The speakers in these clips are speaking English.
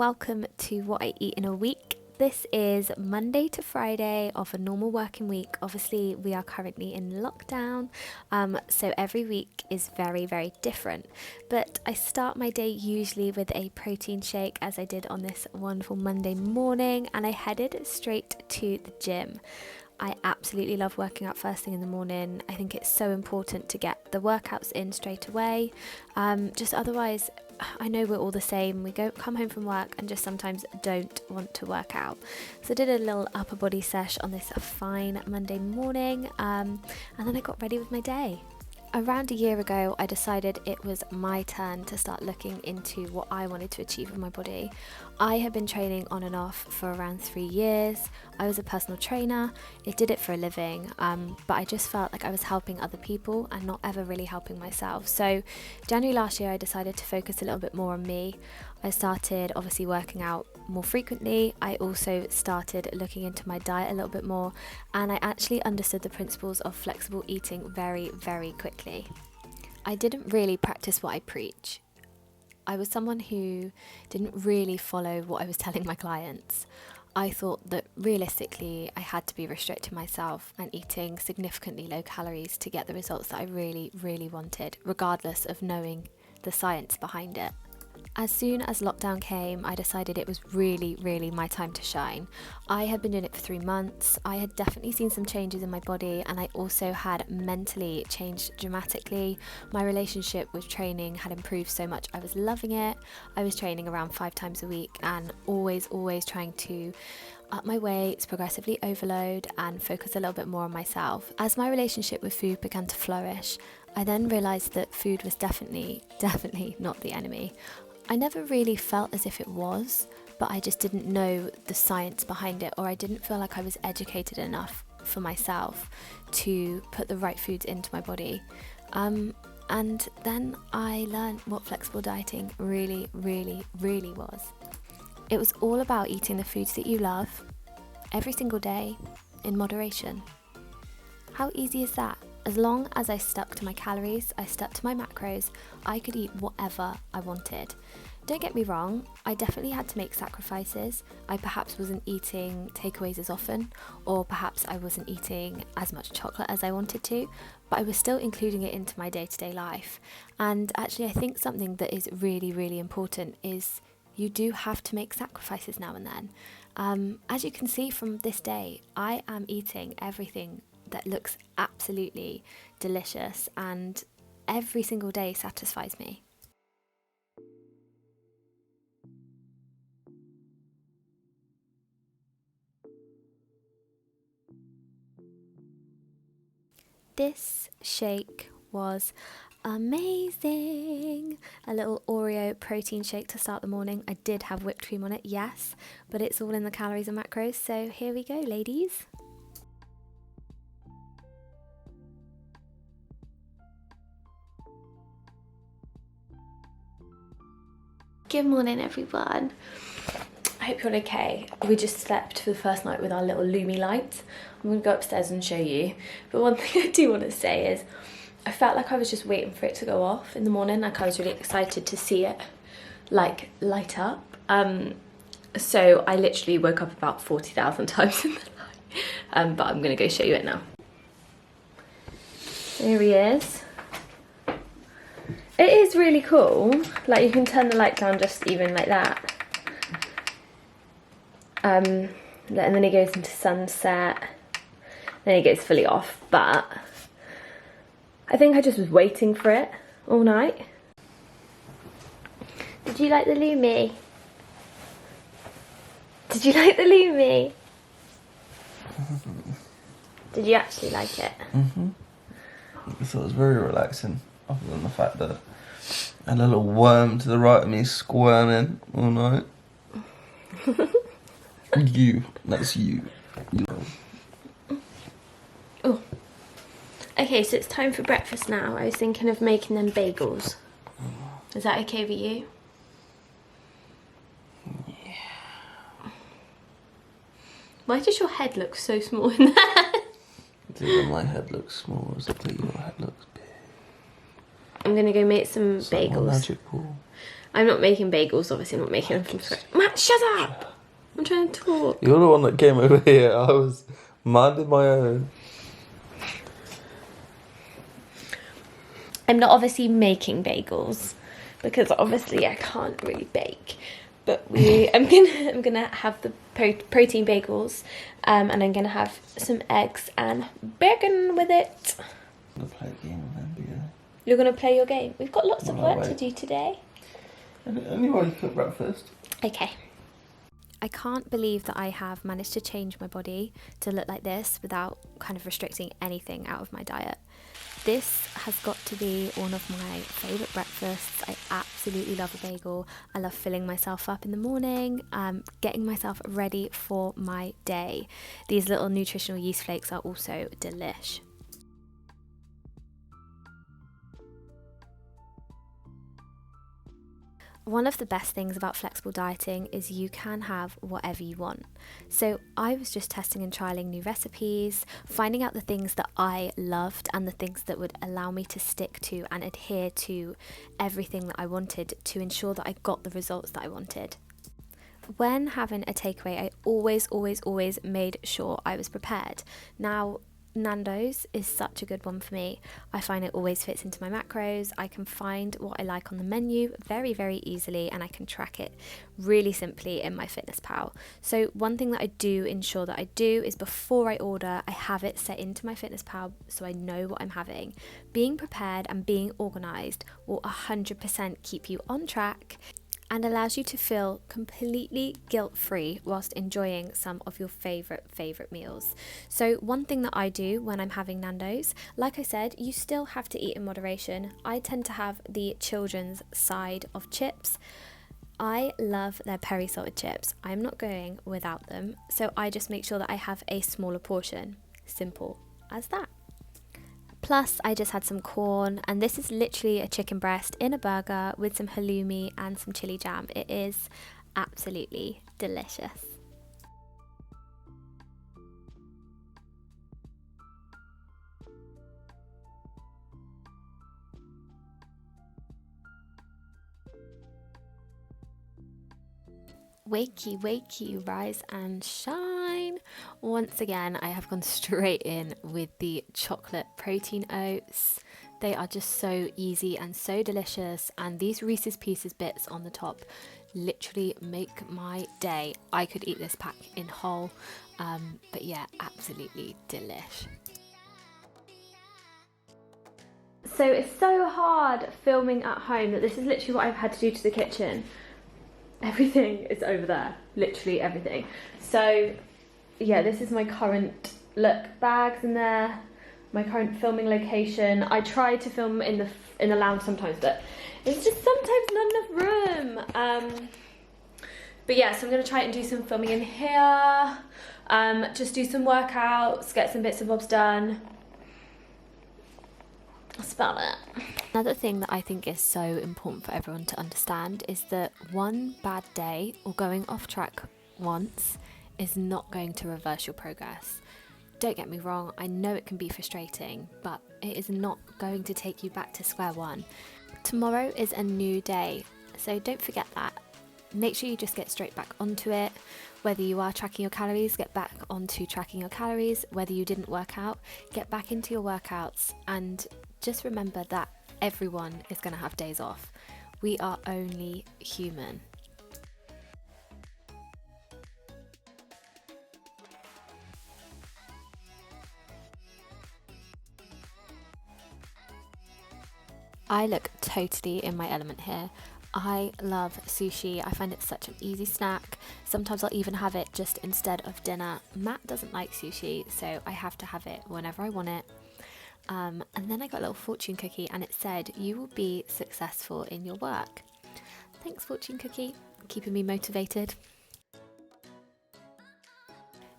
welcome to what I eat in a week. This is Monday to Friday of a normal working week. Obviously, we are currently in lockdown, so every week is very, very different. But I start my day usually with a protein shake, as I did on this wonderful Monday morning, and I headed straight to the gym. I absolutely love working out first thing in the morning. I think it's so important to get the workouts in straight away. Just otherwise, I know we're all the same. We come home from work and just sometimes don't want to work out. So I did a little upper body sesh on this fine Monday morning, and then I got ready with my day. Around a year ago, I decided it was my turn to start looking into what I wanted to achieve with my body. I had been training on and off for around 3 years. I was a personal trainer. I did it for a living, but I just felt like I was helping other people and not ever really helping myself. So January last year, I decided to focus a little bit more on me. I started obviously working out more frequently. I also started looking into my diet a little bit more, and I actually understood the principles of flexible eating very, very quickly. I didn't really practice what I preach. I was someone who didn't really follow what I was telling my clients. I thought that realistically I had to be restricting myself and eating significantly low calories to get the results that I really, really wanted, regardless of knowing the science behind it. As soon as lockdown came, I decided it was really, really my time to shine. I had been doing it for 3 months. I had definitely seen some changes in my body, and I also had mentally changed dramatically. My relationship with training had improved so much. I was loving it. I was training around 5 times a week and always trying to up my weights, progressively overload, and focus a little bit more on myself. As my relationship with food began to flourish, I then realised that food was definitely not the enemy. I never really felt as if it was, but I just didn't know the science behind it, or I didn't feel like I was educated enough for myself to put the right foods into my body. And then I learned what flexible dieting really was. It was all about eating the foods that you love every single day in moderation. How easy is that? As long as I stuck to my calories, I stuck to my macros, I could eat whatever I wanted. Don't get me wrong, I definitely had to make sacrifices. I perhaps wasn't eating takeaways as often, or perhaps I wasn't eating as much chocolate as I wanted to, but I was still including it into my day-to-day life. And actually, I think something that is really, really important is you do have to make sacrifices now and then. As you can see from this day, I am eating everything that looks absolutely delicious, and every single day satisfies me. This shake was amazing. A little Oreo protein shake to start the morning. I did have whipped cream on it, yes, but it's all in the calories and macros, so here we go, ladies. Good morning, everyone. I hope you're okay. We just slept for the first night with our little Lumi light. I'm gonna go upstairs and show you. But one thing I do want to say is I felt like I was just waiting for it to go off in the morning. Like I was really excited to see it like light up. So I literally woke up about 40,000 times in the night. But I'm gonna go show you it now. There he is. It is really cool, like you can turn the light down just even like that. And then it goes into sunset, then it goes fully off, but I think I just was waiting for it all night. Did you like the Lumi? Did you like the Lumi? Did you actually like it? I thought it was very relaxing, other than the fact that I had a little worm to the right of me squirming all night. That's you. Oh. Okay, so it's time for breakfast now. I was thinking of making them bagels. Is that okay with you? Yeah. Why does your head look so small in that? Even my head looks small, except that your head looks big. I'm gonna go make some bagels. Magic ball. I'm not making bagels, obviously. I'm not making them from scratch. Matt, shut up! I'm trying to talk. You're the one that came over here. I was minding my own. I'm not obviously making bagels because obviously I can't really bake. But I'm gonna have the protein bagels, and I'm gonna have some eggs and bacon with it. I'm gonna play a game with them, yeah. You're gonna play your game. We've got lots of Well, work to wait. do today. Anyway, you cook breakfast. Okay. I can't believe that I have managed to change my body to look like this without kind of restricting anything out of my diet. This has got to be one of my favourite breakfasts. I absolutely love a bagel. I love filling myself up in the morning, getting myself ready for my day. These little nutritional yeast flakes are also delish. One of the best things about flexible dieting is you can have whatever you want. So I was just testing and trialing new recipes, finding out the things that I loved and the things that would allow me to stick to and adhere to everything that I wanted to ensure that I got the results that I wanted. When having a takeaway, I always made sure I was prepared. Now, Nando's is such a good one for me. I find it always fits into my macros. I can find what I like on the menu very easily, and I can track it really simply in my MyFitnessPal. So one thing that I do ensure that I do is before I order, I have it set into my MyFitnessPal so I know what I'm having. Being prepared and being organised will 100% keep you on track and allows you to feel completely guilt-free whilst enjoying some of your favourite meals. So one thing that I do when I'm having Nando's, like I said, you still have to eat in moderation. I tend to have the children's side of chips. I love their peri salted chips. I'm not going without them, so I just make sure that I have a smaller portion. Simple as that. Plus, I just had some corn, and this is literally a chicken breast in a burger with some halloumi and some chili jam. It is absolutely delicious. Wakey, rise and shine. Once again, I have gone straight in with the chocolate protein oats. They are just so easy and so delicious, and these Reese's Pieces bits on the top literally make my day. I could eat this pack in whole, but yeah, absolutely delish. So it's so hard filming at home that this is literally what I've had to do to the kitchen. Everything is over there, literally everything. So yeah, this is my current look, bags in there, my current filming location. I try to film in the lounge sometimes, but it's just sometimes not enough room. But yeah, so I'm gonna try and do some filming in here, just do some workouts, get some bits and bobs done. That's about it. Another thing that I think is so important for everyone to understand is that one bad day or going off track once is not going to reverse your progress. Don't get me wrong, I know it can be frustrating, but it is not going to take you back to square one. Tomorrow is a new day, so don't forget that. Make sure you just get straight back onto it. Whether you are tracking your calories, get back onto tracking your calories. Whether you didn't work out, get back into your workouts, and just remember that everyone is going to have days off. We are only human. I look totally in my element here. I love sushi. I find it such an easy snack. Sometimes I'll even have it just instead of dinner. Matt doesn't like sushi, so I have to have it whenever I want it. And then I got a little fortune cookie, and it said, "You will be successful in your work." Thanks, fortune cookie, keeping me motivated.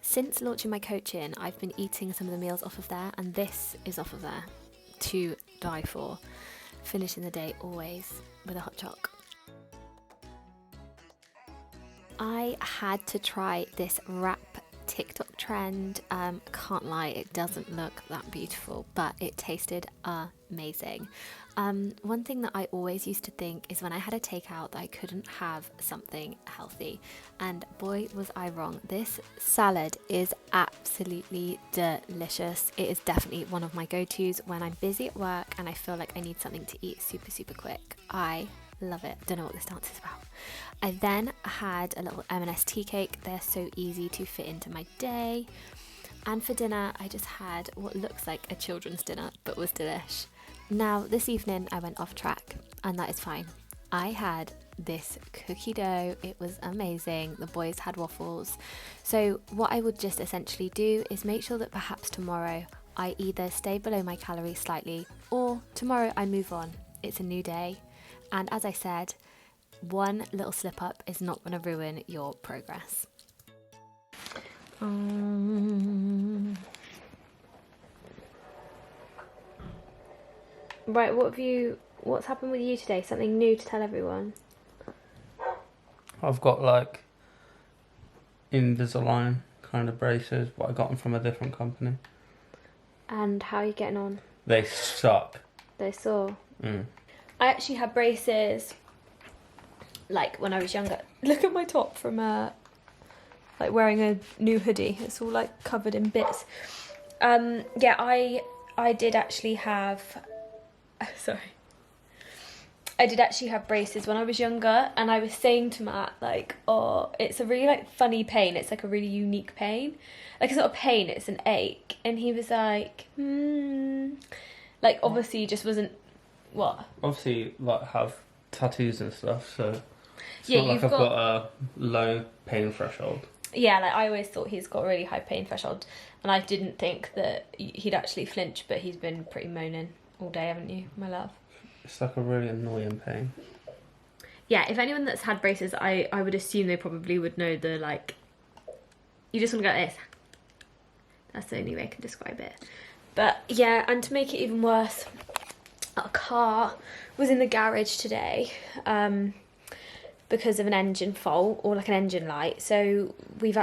Since launching my coaching, I've been eating some of the meals off of there, and this is off of there. To die for. Finishing the day always with a hot choc. I had to try this wrap TikTok trend. Can't lie, it doesn't look that beautiful, but it tasted amazing. One thing that I always used to think is when I had a takeout that I couldn't have something healthy, and boy was I wrong. This salad is absolutely delicious. It is definitely one of my go-tos when I'm busy at work and I feel like I need something to eat super quick. I love it. Don't know what this dance is about. I then had a little M&S tea cake. They're so easy to fit into my day. And for dinner, I just had what looks like a children's dinner, but was delish. Now, this evening, I went off track, and that is fine. I had this cookie dough. It was amazing. The boys had waffles. So what I would just essentially do is make sure that perhaps tomorrow I either stay below my calories slightly, or tomorrow I move on. It's a new day. And as I said, one little slip up is not going to ruin your progress. Right, what's happened with you today? Something new to tell everyone? I've got like Invisalign kind of braces, but I got them from a different company. And how are you getting on? They suck. They saw. Mm. I actually had braces like when I was younger. Look at my top from like wearing a new hoodie. It's all like covered in bits. Yeah, I did actually have sorry. I did actually have braces when I was younger, and I was saying to Matt, like, oh, it's a really like funny pain. It's like a really unique pain. Like, it's not a pain, it's an ache. And he was like, like, obviously just wasn't, what? Obviously, like, have tattoos and stuff, so it's Yeah, not like you've I've got a low pain threshold. Yeah, like, I always thought he's got a really high pain threshold, and I didn't think that he'd actually flinch, but he's been pretty moaning all day, haven't you, my love? It's like a really annoying pain. Yeah, if anyone that's had braces, I would assume they probably would know the, like, you just want to go like this. That's the only way I can describe it. But yeah, and to make it even worse, our car was in the garage today because of an engine fault, or like an engine light. So we're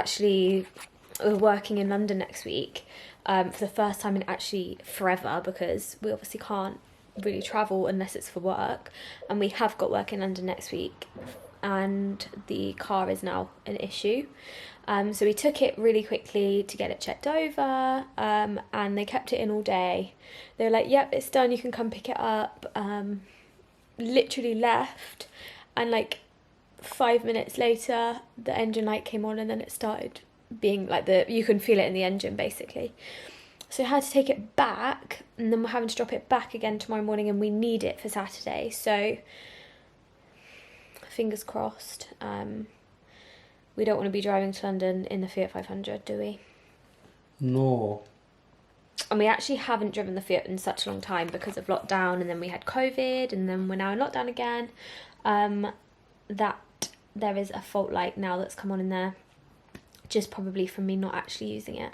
working in London next week for the first time in actually forever, because we obviously can't really travel unless it's for work, and we have got work in London next week, and the car is now an issue. So we took it really quickly to get it checked over, and they kept it in all day. They were like, yep, it's done, you can come pick it up. Literally left, and like 5 minutes later the engine light came on, and then it started being like you can feel it in the engine basically. So I had to take it back, and then we're having to drop it back again tomorrow morning, and we need it for Saturday. So fingers crossed. We don't want to be driving to London in the Fiat 500, do we? No. And we actually haven't driven the Fiat in such a long time because of lockdown, and then we had COVID, and then we're now in lockdown again. That there is a fault light now that's come on in there, just probably from me not actually using it.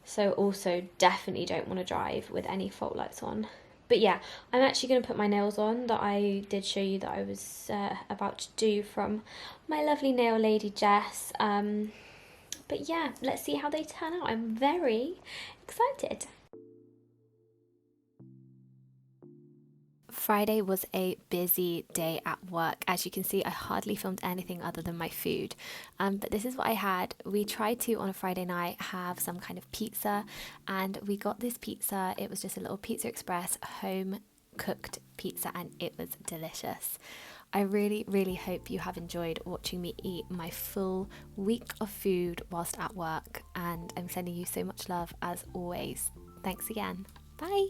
So also definitely don't want to drive with any fault lights on. But yeah, I'm actually going to put my nails on that I did show you that I was about to do from my lovely nail lady Jess. But yeah, let's see how they turn out. I'm very excited. Friday was a busy day at work. As you can see, I hardly filmed anything other than my food. But this is what I had. We tried to, on a Friday night, have some kind of pizza, and we got this pizza. It was just a little Pizza Express home cooked pizza, and it was delicious. I really, really hope you have enjoyed watching me eat my full week of food whilst at work, and I'm sending you so much love as always. Thanks again. Bye.